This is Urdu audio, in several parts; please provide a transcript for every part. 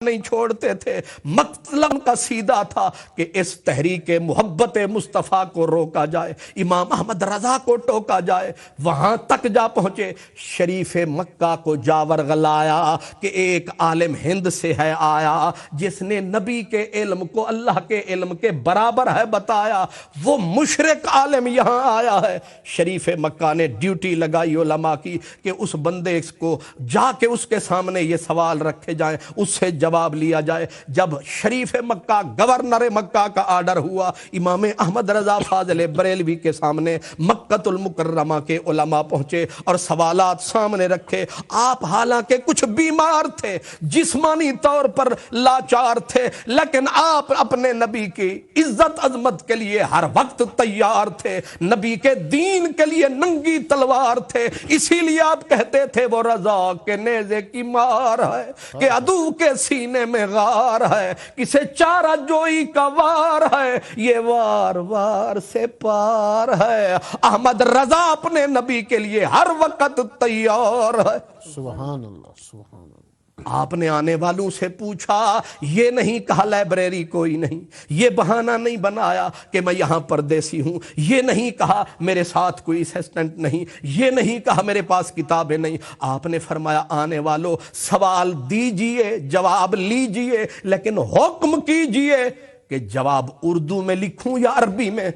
نہیں چھوڑتے تھے، مطلب کا سیدھا تھا کہ اس تحریک محبت مصطفیٰ کو روکا جائے، امام احمد رضا کو ٹوکا جائے۔ وہاں تک جا پہنچے، شریف مکہ کو جا ورغلایا کہ ایک عالم ہند سے ہے آیا جس نے نبی کے علم کو اللہ کے علم کے برابر ہے بتایا، وہ مشرک عالم یہاں آیا ہے۔ شریف مکہ نے ڈیوٹی لگائی علماء کی کہ اس بندے کو جا کے اس کے سامنے یہ سوال رکھے جائیں، اس سے جواب لیا جائے۔ جب شریف مکہ گورنر مکہ کا آرڈر ہوا، امام احمد رضا فاضل بریلوی کے سامنے مکہ المکرمہ کے علماء پہنچے اور سوالات سامنے رکھے۔ آپ حالانکہ کچھ بیمار تھے، جسمانی طور پر لاچار تھے، لیکن آپ اپنے نبی کی عزت عظمت کے لیے ہر وقت تیار تھے، نبی کے دین کے لیے ننگی تلوار تھے۔ اسی لیے آپ کہتے تھے وہ رضا کے نیزے کی مار ہے کہ عدو کے سینے میں غار ہے، کسے چارہ جوئی کا وار ہے، یہ وار وار سے پار ہے۔ احمد رضا اپنے نبی کے لیے ہر وقت تیار ہے۔ سبحان اللہ، سبحان اللہ۔ آپ نے آنے والوں سے پوچھا، یہ نہیں کہا لائبریری کوئی نہیں، یہ بہانہ نہیں بنایا کہ میں یہاں پردیسی ہوں، یہ نہیں کہا میرے ساتھ کوئی اسسٹنٹ نہیں، یہ نہیں کہا میرے پاس کتابیں نہیں۔ آپ نے فرمایا آنے والوں سوال دیجئے، جواب لیجئے، لیکن حکم کیجئے کہ جواب اردو میں لکھوں یا عربی میں۔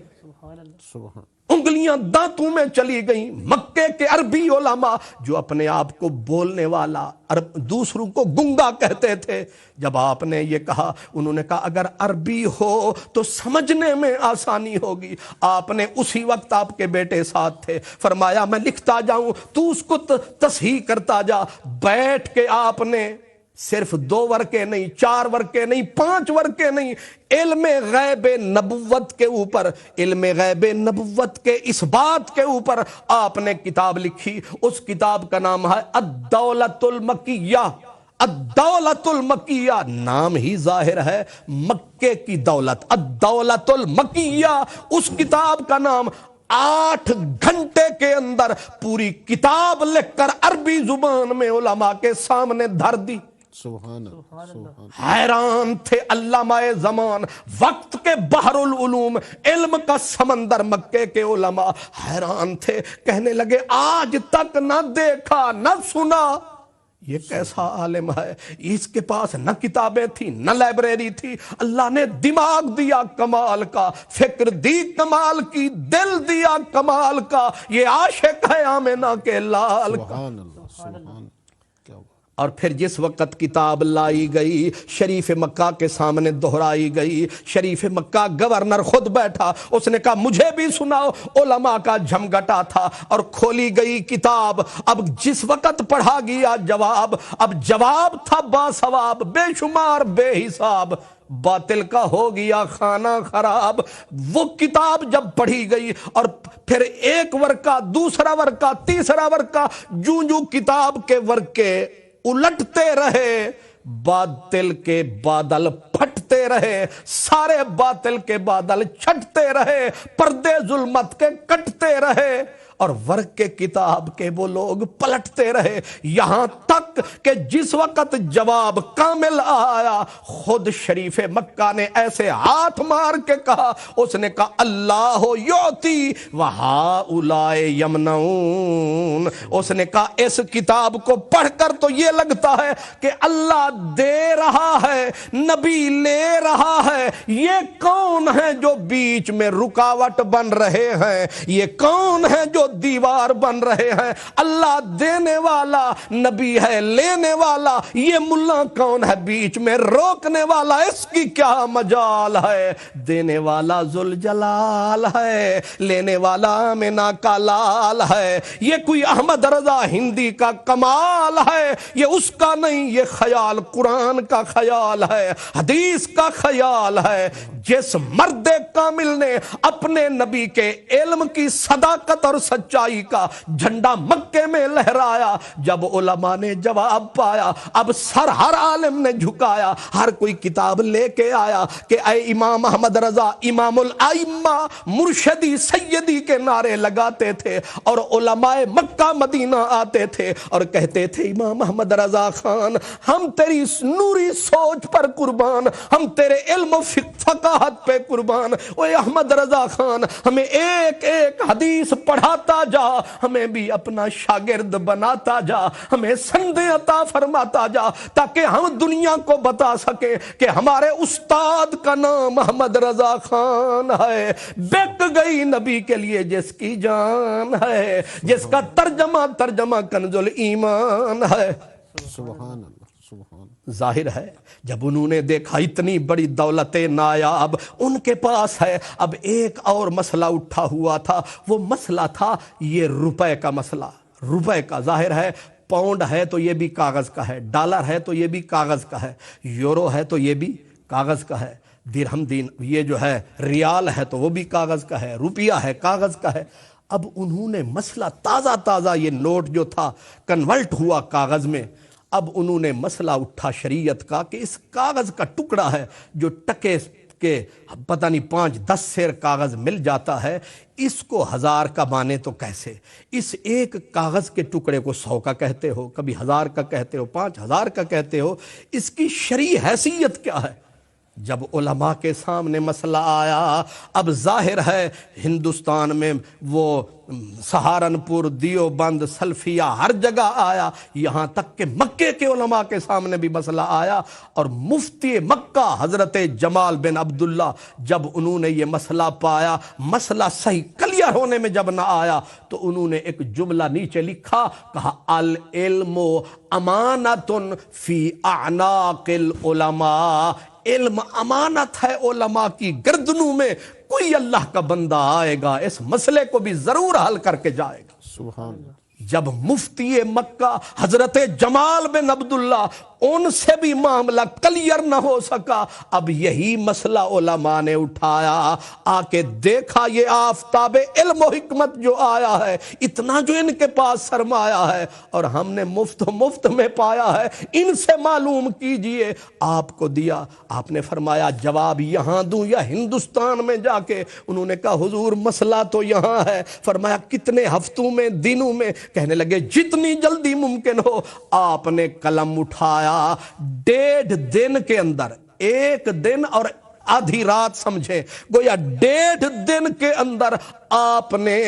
سبحان۔ انگلیاں دانتوں میں چلی گئیں۔ مکے کے عربی علماء جو اپنے آپ کو بولنے والا، دوسروں کو گنگا کہتے تھے، جب آپ نے یہ کہا انہوں نے کہا اگر عربی ہو تو سمجھنے میں آسانی ہوگی۔ آپ نے اسی وقت، آپ کے بیٹے ساتھ تھے، فرمایا میں لکھتا جاؤں تو اس کو تصحیح کرتا جا۔ بیٹھ کے آپ نے صرف 2 ورقے نہیں، 4 ورقے نہیں، 5 ورقے نہیں، علم غیب نبوت کے اوپر، علم غیب نبوت کے اس بات کے اوپر آپ نے کتاب لکھی۔ اس کتاب کا نام ہے الدولۃ المکیہ۔ الدولۃ المکیہ، نام ہی ظاہر ہے مکے کی دولت، الدولۃ المکیہ۔ اس کتاب کا نام 8 گھنٹے کے اندر پوری کتاب لکھ کر عربی زبان میں علماء کے سامنے دھر دی۔ سبحان اللہ۔ حیران تھے علامہ زمان، وقت کے بحر العلوم، علم کا سمندر مکے کے علماء حیران تھے، کہنے لگے آج تک نہ دیکھا نہ سنا یہ کیسا عالم ہے، اس کے پاس نہ کتابیں تھی نہ لائبریری تھی، اللہ نے دماغ دیا کمال کا، فکر دی کمال کی، دل دیا کمال کا، یہ عاشق ہے آمنہ کے لال کا۔ سبحان اللہ، سبحان۔ اور پھر جس وقت کتاب لائی گئی، شریف مکہ کے سامنے دہرائی گئی، شریف مکہ گورنر خود بیٹھا، اس نے کہا مجھے بھی سناؤ۔ علماء کا جھمگٹا تھا اور کھولی گئی کتاب۔ اب جس وقت پڑھا گیا جواب، اب جواب تھا باثواب، بے شمار بے حساب، باطل کا ہو گیا خانہ خراب۔ وہ کتاب جب پڑھی گئی اور پھر ایک ورقہ، دوسرا ورقہ، تیسرا ورقہ، جوں کتاب کے ورقے الٹتے رہے، باطل کے بادل پھٹتے رہے، سارے باطل کے بادل چھٹتے رہے، پردے ظلمت کے کٹتے رہے، اور ورق کتاب کے وہ لوگ پلٹتے رہے، یہاں تک کہ جس وقت جواب کامل آیا، خود شریف مکہ نے ایسے ہاتھ مار کے کہا، اس نے کہا اللہ یعطی وہؤلاء یمنعون۔ اس نے کہا اس کتاب کو پڑھ کر تو یہ لگتا ہے کہ اللہ دے رہا ہے، نبی لے رہا ہے، یہ کون ہے جو بیچ میں رکاوٹ بن رہے ہیں، یہ کون ہے جو دیوار بن رہے ہیں؟ اللہ دینے والا، نبی ہے لینے والا، یہ ملا کون ہے بیچ میں روکنے والا؟ اس کی کیا مجال ہے؟ دینے والا ذوالجلال ہے، لینے والا آمنہ کا لال ہے۔ یہ کوئی احمد رضا ہندی کا کمال ہے، یہ اس کا نہیں، یہ خیال قرآن کا خیال ہے، حدیث کا خیال ہے۔ جس مرد کامل نے اپنے نبی کے علم کی صداقت اور سچائی کا جھنڈا مکے میں لہرایا، جب علماء نے جواب پایا، اب سر ہر عالم نے جھکایا، ہر کوئی کتاب لے کے آیا کہ اے امام احمد رضا امام الائمہ مرشدی سیدی کے نعرے لگاتے تھے، اور علماء مکہ مدینہ آتے تھے اور کہتے تھے امام احمد رضا خان ہم تیری نوری سوچ پر قربان، ہم تیرے علم و فقاہت پہ قربان، اے احمد رضا خان ہمیں ایک ایک حدیث پڑھاتا جا، ہمیں بھی اپنا شاگرد بناتا جا، ہمیں سندیں عطا فرماتا جا، تاکہ ہم دنیا کو بتا سکیں کہ ہمارے استاد کا نام احمد رضا خان ہے۔ بک گئی نبی کے لیے جس کی جان ہے، جس کا ترجمہ کنز الایمان ہے۔ سبحان اللہ سبحان اللہ۔ ظاہر ہے جب انہوں نے دیکھا اتنی بڑی دولت نایاب ان کے پاس ہے، اب ایک اور مسئلہ اٹھا ہوا تھا، وہ مسئلہ تھا یہ روپے کا مسئلہ، روپے کا۔ ظاہر ہے پاؤنڈ ہے تو یہ بھی کاغذ کا ہے، ڈالر ہے تو یہ بھی کاغذ کا ہے، یورو ہے تو یہ بھی کاغذ کا ہے، درہم یہ جو ہے ریال ہے تو وہ بھی کاغذ کا ہے، روپیہ ہے کاغذ کا ہے۔ اب انہوں نے مسئلہ تازہ یہ نوٹ جو تھا کنورٹ ہوا کاغذ میں، اب انہوں نے مسئلہ اٹھا شریعت کا کہ اس کاغذ کا ٹکڑا ہے جو ٹکے کے پتہ نہیں 5-10 سیر کاغذ مل جاتا ہے، اس کو 1000 کا مانے تو کیسے؟ اس ایک کاغذ کے ٹکڑے کو 100 کا کہتے ہو، کبھی 1000 کا کہتے ہو، 5000 کا کہتے ہو، اس کی شرعی حیثیت کیا ہے؟ جب علماء کے سامنے مسئلہ آیا، اب ظاہر ہے ہندوستان میں وہ سہارنپور، دیوبند، سلفیہ ہر جگہ آیا، یہاں تک کہ مکے کے علماء کے سامنے بھی مسئلہ آیا، اور مفتی مکہ حضرت جمال بن عبداللہ جب انہوں نے یہ مسئلہ پایا، مسئلہ صحیح کلیئر ہونے میں جب نہ آیا تو انہوں نے ایک جملہ نیچے لکھا، کہا العلم امانۃ فی اعناق العلماء، علم امانت ہے علماء کی گردنوں میں، کوئی اللہ کا بندہ آئے گا اس مسئلے کو بھی ضرور حل کر کے جائے گا۔ سبحان اللہ۔ جب مفتی مکہ حضرت جمال بن عبداللہ ان سے بھی معاملہ کلیئر نہ ہو سکا، اب یہی مسئلہ علماء نے اٹھایا، آ کے دیکھا یہ آفتاب علم و حکمت جو آیا ہے، اتنا جو ان کے پاس سرمایہ ہے اور ہم نے مفت میں پایا ہے، ان سے معلوم کیجئے۔ آپ کو دیا، آپ نے فرمایا جواب یہاں دوں یا ہندوستان میں جا کے؟ انہوں نے کہا حضور مسئلہ تو یہاں ہے۔ فرمایا کتنے ہفتوں میں، دنوں میں؟ کہنے لگے جتنی جلدی ممکن ہو۔ آپ نے قلم اٹھایا، 1.5 دن کے اندر، 1 دن اور آدھی رات سمجھے، گویا 1.5 دن کے اندر آپ نے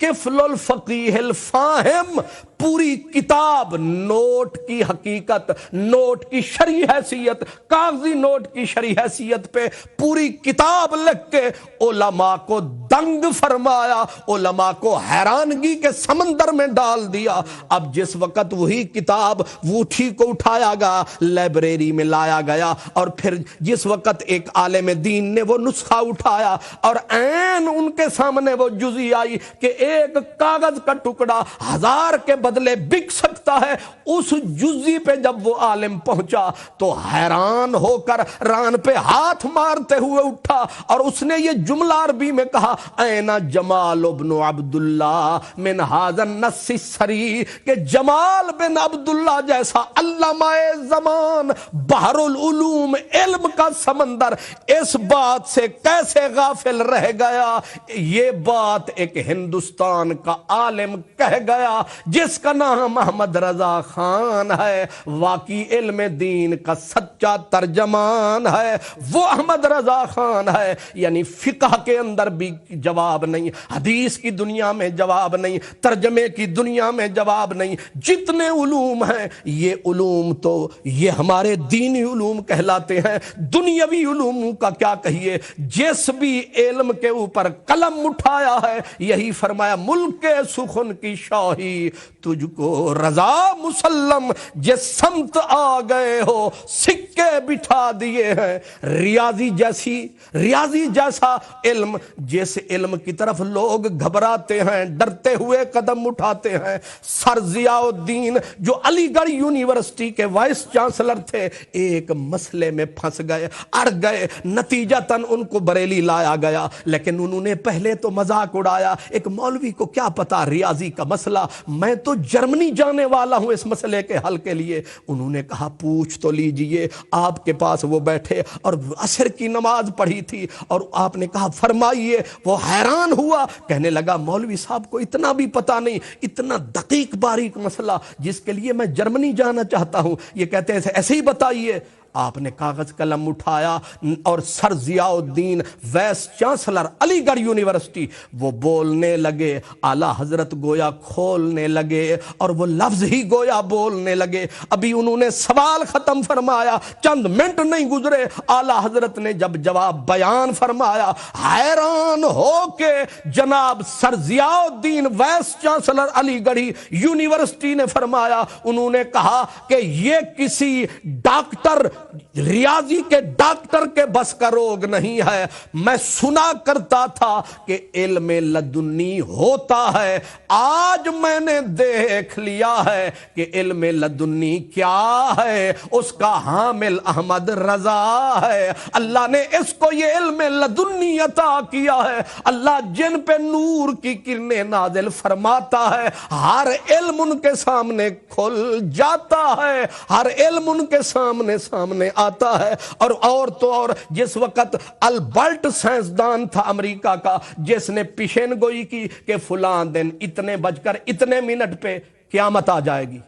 کفل الفقیہ الفاہم پوری کتاب، نوٹ کی حقیقت، نوٹ کی شرعی حیثیت، کاغذی نوٹ کی شرعی حیثیت پہ پوری کتاب لکھ کے علماء کو دنگ فرمایا، علماء کو حیرانگی کے سمندر میں ڈال دیا۔ اب جس وقت وہی کتاب ووٹھی کو اٹھایا گیا، لائبریری میں لایا گیا، اور پھر جس وقت ایک عالم دین نے وہ نسخہ اٹھایا اور عین ان کے سامنے وہ جزی آئی کہ ایک کاغذ کا ٹکڑا 1000 کے بدلے بک سکتا ہے، اس جزی پہ جب وہ عالم پہنچا تو حیران ہو کر ران پہ ہاتھ مارتے ہوئے اٹھا اور اس نے یہ جملہ عربی میں کہا این جمال ابن عبداللہ من ھذا النص السری، کہ جمال بن عبداللہ جیسا علامہ زمان بحر العلوم علم کا سمندر اس بات سے کیسے غافل رہ گیا؟ یہ بات ایک ہندوستان کا عالم کہہ گیا جس کا نام احمد رضا خان ہے، واقعی علم دین کا سچا ترجمان ہے، وہ احمد رضا خان ہے۔ یعنی فقہ کے اندر بھی جواب نہیں، حدیث کی دنیا میں جواب نہیں، ترجمے کی دنیا میں جواب نہیں، جتنے علوم ہیں یہ علوم تو یہ ہمارے دینی علوم کہلاتے ہیں، دنیاوی علوم کا کیا کہیے؟ جس بھی علم کے اوپر قلم اٹھایا ہے، یہی فرمایا ملک سخن کی شاہی تجھ کو رضا مسلم جس سمت آ گئے ہو سکے بٹھا دیے ہیں ریاضی جیسا علم جس علم کی طرف لوگ گھبراتے ہیں ڈرتے ہوئے قدم اٹھاتے ہیں سر ضیاء الدین جو علی گڑھ یونیورسٹی کے وائس چانسلر تھے ایک مسئلے میں پھنس گئے اڑ گئے نتیجتاً ان کو بریلی لایا گیا لیکن انہوں نے پہلے تو مذاق اڑایا ایک مولوی کو کیا پتا ریاضی کا مسئلہ میں تو جرمنی جانے والا ہوں اس مسئلے کے حل کے لیے انہوں نے کہا پوچھ تو لیجئے آپ کے پاس وہ بیٹھے اور عصر کی نماز پڑھی تھی اور آپ نے کہا فرمائیے وہ حیران ہوا کہنے لگا مولوی صاحب کو اتنا بھی پتا نہیں اتنا دقیق باریک مسئلہ جس کے لیے میں جرمنی جانا چاہتا ہوں یہ کہتے ہیں ایسے ہی بتائیے آپ نے کاغذ قلم اٹھایا اور سر ضیاء الدین وائس چانسلر علی گڑھ یونیورسٹی وہ بولنے لگے اعلیٰ حضرت گویا کھولنے لگے اور وہ لفظ ہی گویا بولنے لگے ابھی انہوں نے سوال ختم فرمایا چند منٹ نہیں گزرے اعلیٰ حضرت نے جب جواب بیان فرمایا حیران ہو کے جناب سر ضیاء الدین وائس چانسلر علی گڑھی یونیورسٹی نے فرمایا انہوں نے کہا کہ یہ کسی ڈاکٹر ریاضی کے ڈاکٹر کے بس کا روگ نہیں ہے میں سنا کرتا تھا کہ علم لدنی ہوتا ہے آج میں نے دیکھ لیا ہے کہ علم لدنی کیا ہے اس کا حامل احمد رضا ہے اللہ نے اس کو یہ علم لدنی عطا کیا ہے اللہ جن پہ نور کی کرنیں نازل فرماتا ہے ہر علم ان کے سامنے کھل جاتا ہے ہر علم ان کے سامنے آتا ہے اور تو اور جس وقت البرٹ سائنسدان تھا امریکہ کا جس نے پیشین گوئی کی کہ فلاں دن اتنے بج کر اتنے منٹ پہ قیامت آ جائے گی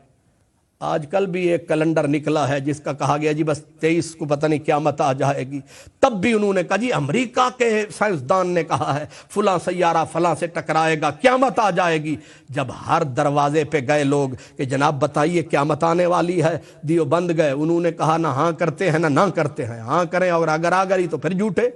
آج کل بھی ایک کیلنڈر نکلا ہے جس کا کہا گیا جی بس 23 کو پتہ نہیں قیامت آ جائے گی تب بھی انہوں نے کہا جی امریکہ کے سائنسدان نے کہا ہے فلاں سیارہ فلاں سے ٹکرائے گا قیامت آ جائے گی جب ہر دروازے پہ گئے لوگ کہ جناب بتائیے قیامت آنے والی ہے دیوبند گئے انہوں نے کہا نہ ہاں کرتے ہیں نہ کرتے ہیں ہاں کریں اور اگر آ گئی تو پھر جھوٹے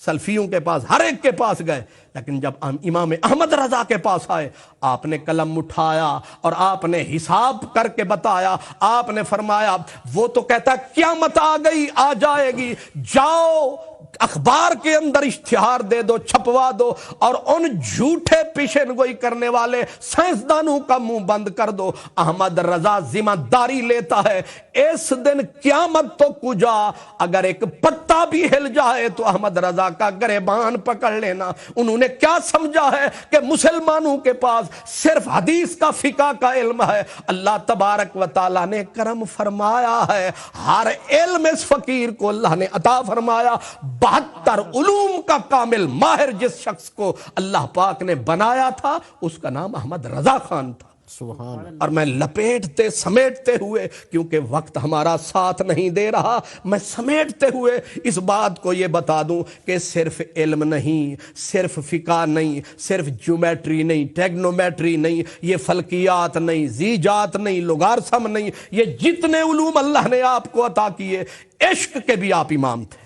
سلفیوں کے پاس ہر ایک کے پاس گئے لیکن جب امام احمد رضا کے پاس آئے آپ نے قلم اٹھایا اور آپ نے حساب کر کے بتایا آپ نے فرمایا وہ تو کہتا ہے قیامت آ گئی آ جائے گی جاؤ اخبار کے اندر اشتہار دے دو چھپوا دو اور ان جھوٹے پیشن گوئی کرنے والے سائنسدانوں کا منہ بند کر دو احمد رضا ذمہ داری لیتا ہے اس دن قیامت تو کجا اگر ایک پتا بھی ہل جائے تو احمد رضا کا گریبان پکڑ لینا انہوں نے کیا سمجھا ہے کہ مسلمانوں کے پاس صرف حدیث کا فقہ کا علم ہے اللہ تبارک و تعالیٰ نے کرم فرمایا ہے ہر علم اس فقیر کو اللہ نے عطا فرمایا 72 علوم کا کامل ماہر جس شخص کو اللہ پاک نے بنایا تھا اس کا نام احمد رضا خان تھا سبحان اور میں لپیٹتے سمیٹتے ہوئے کیونکہ وقت ہمارا ساتھ نہیں دے رہا میں سمیٹتے ہوئے اس بات کو یہ بتا دوں کہ صرف علم نہیں صرف فقہ نہیں صرف جیومیٹری نہیں ٹیگنومیٹری نہیں یہ فلکیات نہیں زیجات نہیں لوگارثم نہیں یہ جتنے علوم اللہ نے آپ کو عطا کیے عشق کے بھی آپ امام تھے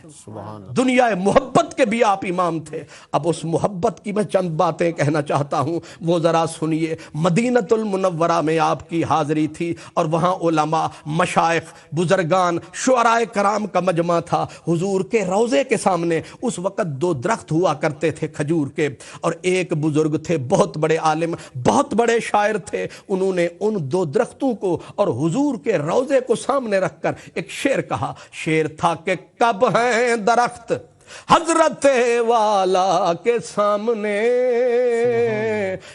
دنیا محبت کے بھی آپ امام تھے اب اس محبت کی میں چند باتیں کہنا چاہتا ہوں وہ ذرا سنیے مدینۃ المنورہ میں آپ کی حاضری تھی اور وہاں علماء مشائخ بزرگان شعراء کرام کا مجمع تھا حضور کے روضے کے سامنے اس وقت 2 درخت ہوا کرتے تھے کھجور کے اور ایک بزرگ تھے بہت بڑے عالم بہت بڑے شاعر تھے انہوں نے ان 2 درختوں کو اور حضور کے روضے کو سامنے رکھ کر ایک شعر کہا شعر تھا کہ کب ہیں درخت حضرت والا کے سامنے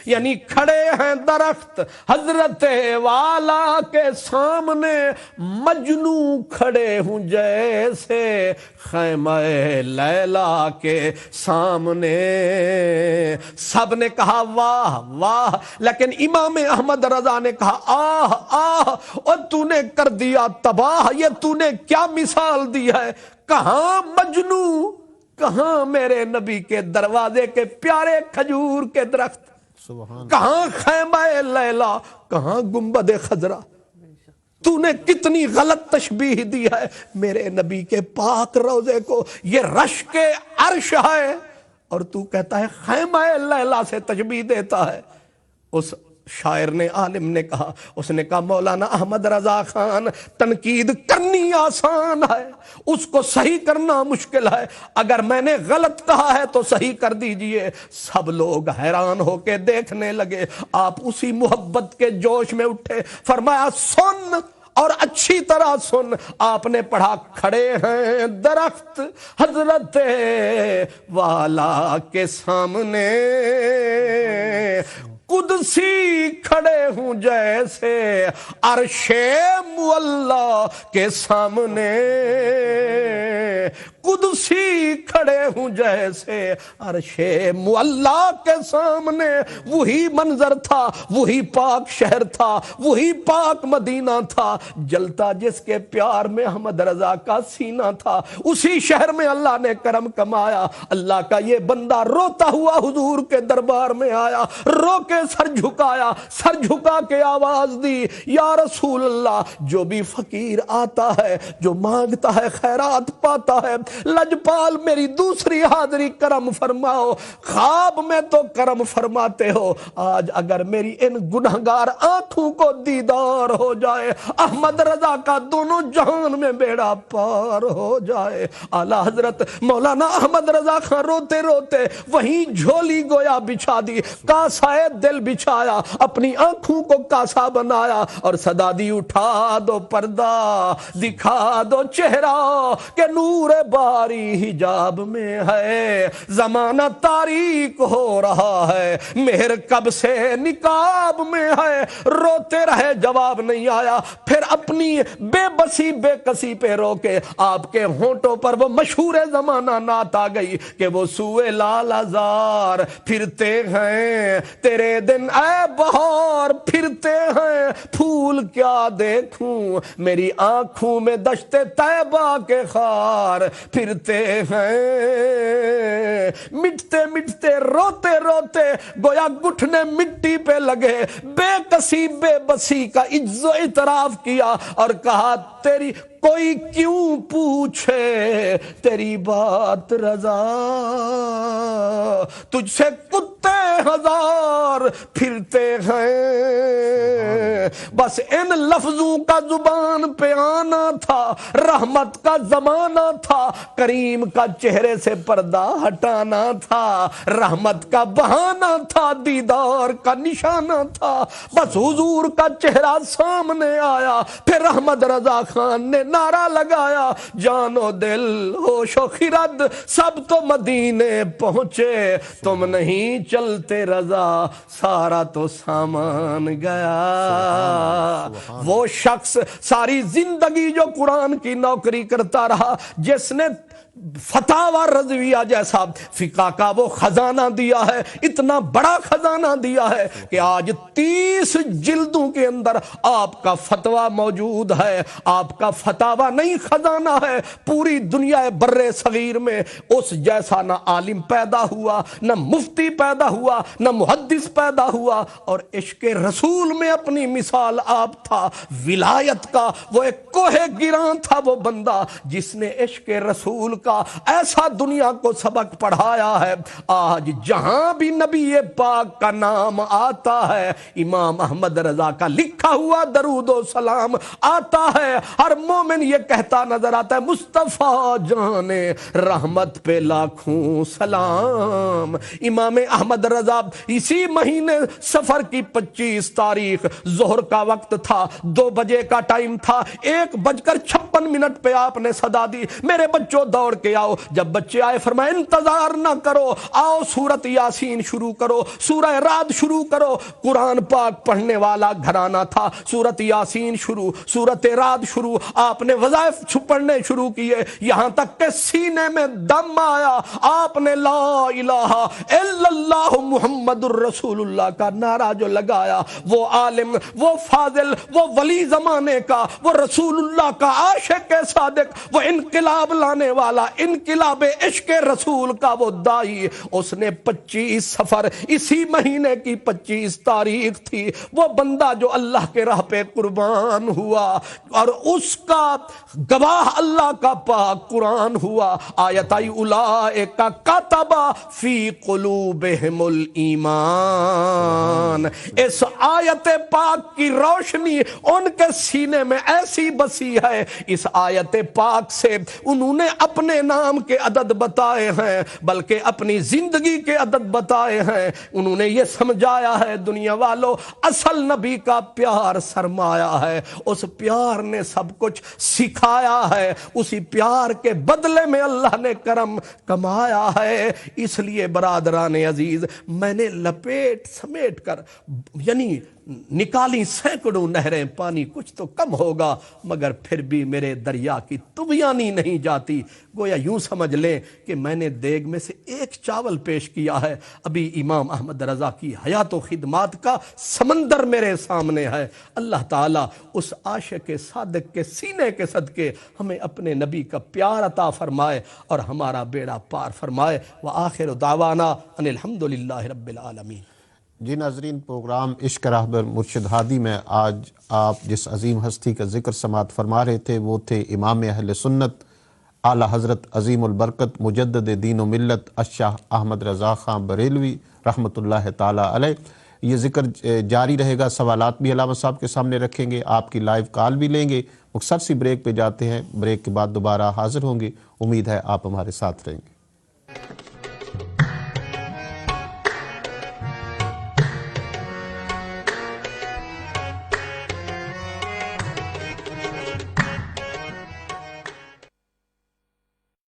یعنی کھڑے ہیں درخت حضرت والا کے سامنے مجنو کھڑے ہوں جیسے خیمہ لیلا کے سامنے سب نے کہا واہ واہ لیکن امام احمد رضا نے کہا آہ آہ اور تو نے کر دیا تباہ یہ تو نے کیا مثال دی ہے کہاں مجنو کہاں میرے نبی کے دروازے کے پیارے کھجور کے درخت سبحان کہاں خیمہ لیلا کہاں گنبد خضرا تو نے کتنی غلط تشبیہ دی ہے میرے نبی کے پاک روضے کو یہ رشک عرش ہے اور تو کہتا ہے خیمہ لیلا سے تشبیہ دیتا ہے اس شاعر نے، عالم نے کہا، اس نے کہا مولانا احمد رضا خان، تنقید کرنی آسان ہے، اس کو صحیح کرنا مشکل ہے، اگر میں نے غلط کہا ہے تو صحیح کر دیجئے۔ سب لوگ حیران ہو کے دیکھنے لگے، آپ اسی محبت کے جوش میں اٹھے، فرمایا سن اور اچھی طرح سن۔ آپ نے پڑھا، کھڑے ہیں درخت حضرت والا کے سامنے، قدسی کھڑے ہوں جیسے عرش معلا کے سامنے، قدسی کھڑے ہوں جیسے عرش معلا کے سامنے۔ وہی منظر تھا، وہی پاک شہر تھا، وہی پاک مدینہ تھا، جلتا جس کے پیار میں احمد رضا کا سینہ تھا۔ اسی شہر میں اللہ نے کرم کمایا، اللہ کا یہ بندہ روتا ہوا حضور کے دربار میں آیا، رو کے سر جھکایا، سر جھکا کے آواز دی، یا رسول اللہ، جو بھی فقیر آتا ہے، جو مانگتا ہے خیرات پاتا ہے، لجپال میری دوسری حاضری کرم فرماؤ۔ خواب میں تو کرم فرماتے ہو، آج اگر میری ان گنہگار آنکھوں کو دیدار ہو جائے، احمد رضا کا دونوں جہان میں بیڑا پار ہو جائے۔ اعلیٰ حضرت مولانا احمد رضا خان روتے روتے وہیں جھولی گویا بچھا دی، کاسائے دل بچھایا، اپنی آنکھوں کو کاسا بنایا اور صدا دی، اٹھا دو پردہ، دکھا دو چہرہ کہ نور باری حجاب میں ہے، زمانہ تاریک ہو رہا ہے، مہر کب سے نقاب میں ہے۔ روتے رہے، جواب نہیں آیا، پھر اپنی بے بسی بے کسی پہ رو کے آپ کے ہونٹوں پر وہ مشہور زمانہ نعت آ گئی کہ وہ سوئے لال ازار پھرتے ہیں تیرے دن اے بہار، پھرتے ہیں پھول کیا دیکھوں میری آنکھوں میں دشت طیبہ کے خار، پھرتے ہیں مٹتے مٹتے روتے روتے گویا گھٹنے مٹی پہ لگے، بے کسی بے بسی کا عجز و اعتراف کیا اور کہا تیری کوئی کیوں پوچھے تیری بات رضا، تجھ سے کتے ہزار پھرتے ہیں، بس ان لفظوں کا زبان پہ آنا تھا، رحمت کا زمانہ تھا، کریم کا چہرے سے پردہ ہٹانا تھا، رحمت کا بہانہ تھا، دیدار کا نشانہ تھا، بس حضور کا چہرہ سامنے آیا، پھر احمد رضا خان نے نعرہ لگایا، جان و دل ہوش و خرد سب تو مدینے پہنچے، تم نہیں چلتے رضا سارا تو سامان گیا۔ وہ شخص ساری زندگی جو قرآن کی نوکری کرتا رہا، جس نے فتاوی رضویہ جیسا فقہ کا وہ خزانہ دیا ہے، اتنا بڑا خزانہ دیا ہے کہ آج 30 جلدوں کے اندر آپ کا فتویٰ موجود ہے، آپ کا فتاوی نہیں خزانہ ہے، پوری دنیا بر صغیر میں اس جیسا نہ عالم پیدا ہوا، نہ مفتی پیدا ہوا، نہ محدث پیدا ہوا، اور عشق رسول میں اپنی مثال آپ تھا، ولایت کا وہ ایک کوہ گراں تھا، وہ بندہ جس نے عشق رسول کا ایسا دنیا کو سبق پڑھایا ہے۔ آج جہاں بھی نبی پاک کا نام آتا ہے، امام احمد رضا کا لکھا ہوا درود و سلام آتا ہے، ہر مومن یہ کہتا نظر آتا ہے، مصطفیٰ جانے رحمت پہ لاکھوں سلام۔ امام احمد رضا اسی مہینے سفر کی 25 تاریخ ظہر کا وقت تھا، 2 بجے کا ٹائم تھا، 1:56 پہ آپ نے صدا دی، میرے بچوں دوڑ کے آؤ۔ جب بچے آئے فرمایا انتظار نہ کرو، آؤ سورت یاسین شروع کرو، سورہ رعد شروع کرو۔ قرآن پاک پڑھنے والا گھرانہ تھا، سورت یاسین شروع، سورت رعد شروع، آپ نے وظائف پڑھنے شروع کیے، یہاں تک کہ سینے میں دم آیا، آپ نے لا الہ الا اللہ محمد الرسول اللہ کا نعرہ جو لگایا، وہ عالم، وہ فاضل، وہ ولی زمانے کا، وہ رسول اللہ کا عاشق صادق، وہ انقلاب لانے والا والا انقلاب عشق رسول کا وہ دائی، اس نے 25 صفر اسی مہینے کی 25 تاریخ تھی، وہ بندہ جو اللہ کے راہ پہ قربان ہوا اور اس کا گواہ اللہ کا پاک قرآن ہوا۔ آیت آئی اولئک کتب فی قلوبہم الایمان، اس آیت پاک کی روشنی ان کے سینے میں ایسی بسی ہے، اس آیت پاک سے انہوں نے اپنے نام کے عدد بتائے ہیں بلکہ اپنی زندگی کے عدد بتائے ہیں۔ انہوں نے یہ سمجھایا ہے دنیا والوں، اصل نبی کا پیار سرمایہ ہے، اس پیار نے سب کچھ سکھایا ہے، اسی پیار کے بدلے میں اللہ نے کرم کمایا ہے۔ اس لیے برادران عزیز، میں نے لپیٹ سمیٹ کر یعنی نکالی سینکڑوں نہریں، پانی کچھ تو کم ہوگا مگر پھر بھی میرے دریا کی طغیانی نہیں جاتی۔ گویا یوں سمجھ لیں کہ میں نے دیگ میں سے ایک چاول پیش کیا ہے، ابھی امام احمد رضا کی حیات و خدمات کا سمندر میرے سامنے ہے۔ اللہ تعالیٰ اس عاشق صادق کے سینے کے صدقے ہمیں اپنے نبی کا پیار عطا فرمائے اور ہمارا بیڑا پار فرمائے۔ وآخر دعوانا ان الحمدللہ رب العالمین۔ جی ناظرین، پروگرام عشق راہبر مرشد ہادی میں آج آپ جس عظیم ہستی کا ذکر سماعت فرما رہے تھے وہ تھے امام اہل سنت اعلیٰ حضرت عظیم البرکت مجدد دین و ملت الشاہ احمد رضا خان بریلوی رحمۃ اللہ تعالیٰ علیہ۔ یہ ذکر جاری رہے گا، سوالات بھی علامہ صاحب کے سامنے رکھیں گے، آپ کی لائیو کال بھی لیں گے۔ مختصر سی بریک پہ جاتے ہیں، بریک کے بعد دوبارہ حاضر ہوں گے، امید ہے آپ ہمارے ساتھ رہیں گے۔